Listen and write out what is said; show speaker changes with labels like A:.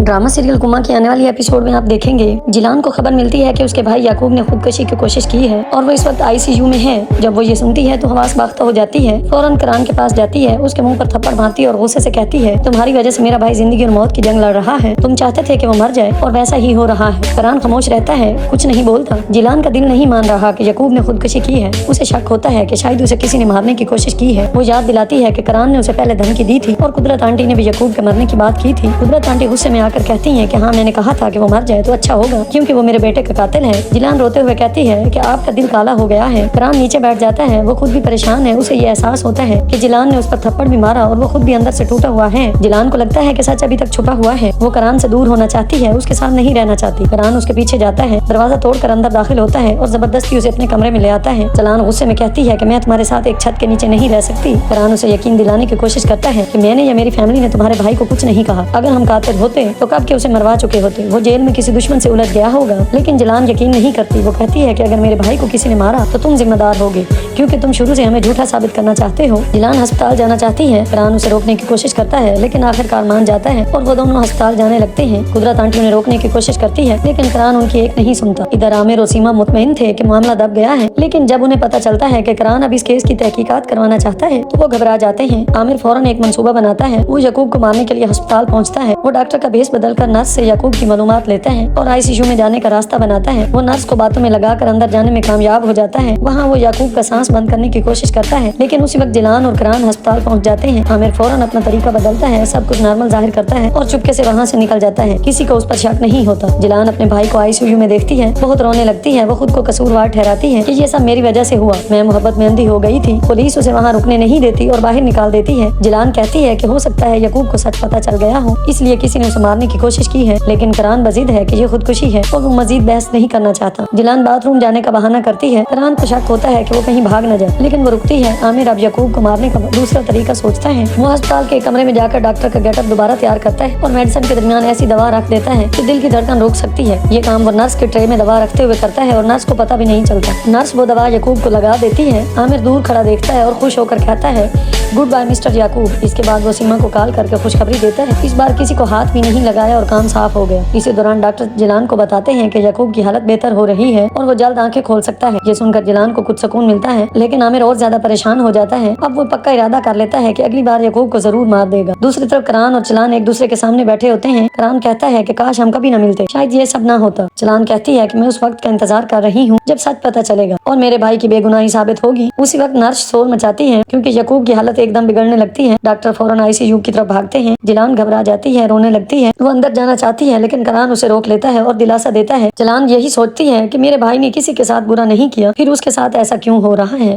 A: Drama serial गुमा की आने वाली एपिसोड में आप देखेंगे जिलान को खबर मिलती है कि उसके भाई याकूब ने खुदकुशी की कोशिश की है और वो इस वक्त आईसीयू में है। जब वो ये सुनती है तो हवास बाख्ता हो जाती है, फौरन करान के पास जाती है, उसके मुंह पर थप्पड़ मारती है और गुस्से से कहती है, तुम्हारी वजह से मेरा भाई जिंदगी और मौत की जंग लड़ रहा है, तुम चाहते थे कि वो मर जाए और वैसा ही हो रहा है। करान खामोश रहता है, कुछ नहीं बोलता। जिलान का दिल नहीं मान रहा कि याकूब ने खुदकुशी की है। उसे शक होता है कि शायद उसे किसी ने मारने की कोशिश की है। वो याद दिलाती है कि करान ने उसे पहले धमकी दी थी और कुदरत आंटी ने भी याकूब के मरने की बात की थी। कुदरत आंटी गुस्से में आकर कहती है कि हाँ, मैंने कहा था कि वो मर जाए तो अच्छा होगा क्योंकि वो मेरे बेटे का कातिल है। जिलान रोते हुए कहती है कि आपका दिल काला हो गया है। करान नीचे बैठ जाता है, वो खुद भी परेशान है। उसे ये एहसास होता है कि जिलान ने उस पर थप्पड़ भी मारा और वो खुद भी अंदर से टूटा हुआ है। जिलान को लगता है कि सच अभी तक छुपा हुआ है। वो करान से दूर होना चाहती है, उसके साथ नहीं रहना चाहती। करान उसके पीछे जाता है, दरवाजा तोड़कर अंदर दाखिल होता है और जबरदस्ती उसे अपने कमरे में ले आता है। जिलान गुस्से में कहती है कि मैं तुम्हारे साथ एक छत के नीचे नहीं रह सकती। करान उसे यकीन दिलाने की कोशिश करता है कि मैंने या मेरी फैमिली ने तुम्हारे भाई को कुछ नहीं कहा। अगर हम कातिल होते तो कब के उसे मरवा चुके होते। वो जेल में किसी दुश्मन से उलझ गया होगा। लेकिन जिलान यकीन नहीं करती। वो कहती है कि अगर मेरे भाई को किसी ने मारा तो तुम जिम्मेदार होगे क्योंकि तुम शुरू से हमें झूठा साबित करना चाहते हो। जिलान अस्पताल जाना चाहती है। करान उसे रोकने की कोशिश करता है लेकिन आखिरकार मान जाता है और वो दोनों अस्पताल जाने लगते हैं। कुदरत आंटी उन्हें रोकने की कोशिश करती है लेकिन करान उनकी एक नहीं सुनता। इधर आमिर और सीमा मुतमईन थे कि मामला दब गया है, लेकिन जब उन्हें पता चलता है कि करान अब इस केस की तहकीकात करवाना चाहता है तो वो घबरा जाते हैं। आमिर फौरन एक मंसूबा बनाता है। वो याकूब को मारने के लिए अस्पताल पहुंचता है। वो डॉक्टर का भेष बदलकर नर्स से याकूब की मालूमात लेता है और आईसीयू में जाने का रास्ता बनाता है। वो नर्स को बातों में लगाकर अंदर जाने में कामयाब हो जाता है। वहाँ वो याकूब का सांस बंद करने की कोशिश करता है लेकिन उसी वक्त जिलान और करान अस्पताल पहुंच जाते हैं। आमिर फौरन अपना तरीका बदलता है, सब कुछ नॉर्मल जाहिर करता है और चुपके से वहाँ से निकल जाता है। किसी को उस पर शक नहीं होता। जिलान अपने भाई को आईसीयू में देखती है, बहुत रोने लगती है। वो खुद को कसूरवार ठहराती है कि ये सब मेरी वजह से हुआ, मैं मोहब्बत में अंधी हो गई थी। पुलिस उसे वहाँ रुकने नहीं देती और बाहर निकाल देती है। जिलान कहती है कि हो सकता है याकूब को सच पता चल गया हो, इसलिए किसी ने उसे मारने की कोशिश की है। लेकिन करान बजीद है कि ये खुदकुशी है और वो मजीद बहस नहीं करना चाहता। जिलान बाथरूम जाने का बहाना करती है। करान को शक होता है कि वो कहीं भाग न जाए, लेकिन वो रुकती है। आमिर अब याकूब को मारने का दूसरा तरीका सोचता है। वो अस्पताल के कमरे में जाकर डॉक्टर का गेटअप दोबारा तैयार करता है और मेडिसिन के दरमियान ऐसी दवा रख देता है कि दिल की धड़कन रोक सकती है। ये काम वो नर्स के ट्रे में दवा रखते हुए करता है और नर्स को पता भी नहीं चलता। नर्स वो दवा याकूब को लगा देती है। आमिर दूर खड़ा देखता है और खुश होकर कहता है, गुड बाय मिस्टर याकूब। इसके बाद वो सीमा को कॉल करके खुशखबरी देता है। इस बार किसी को हाथ भी नहीं लगाया और काम साफ हो गया। इसी दौरान डॉक्टर जिलान को बताते हैं कि याकूब की हालत बेहतर हो रही है और वो जल्द आंखें खोल सकता है। ये सुनकर जिलान को कुछ सुकून मिलता है, लेकिन आमिर और ज्यादा परेशान हो जाता है। अब वो पक्का इरादा कर लेता है कि अगली बार याकूब को जरूर मार देगा। दूसरी तरफ करान और जिलान एक दूसरे के सामने बैठे होते हैं। करान कहता है कि काश हम कभी न मिलते, शायद ये सब ना होता। जिलान कहती है कि मैं उस वक्त का इंतजार कर रही हूँ जब सच पता चलेगा और मेरे भाई की बेगुनाही साबित होगी। उसी वक्त नर्स शोर मचाती है क्योंकि याकूब की हालत एकदम बिगड़ने लगती है। डॉक्टर फौरन आईसीयू की तरफ भागते हैं। जिलान घबरा जाती है, रोने लगती है। वो अंदर जाना चाहती है लेकिन करान उसे रोक लेता है और दिलासा देता है। जिलान यही सोचती है कि मेरे भाई ने किसी के साथ बुरा नहीं किया, फिर उसके साथ ऐसा क्यों हो रहा है।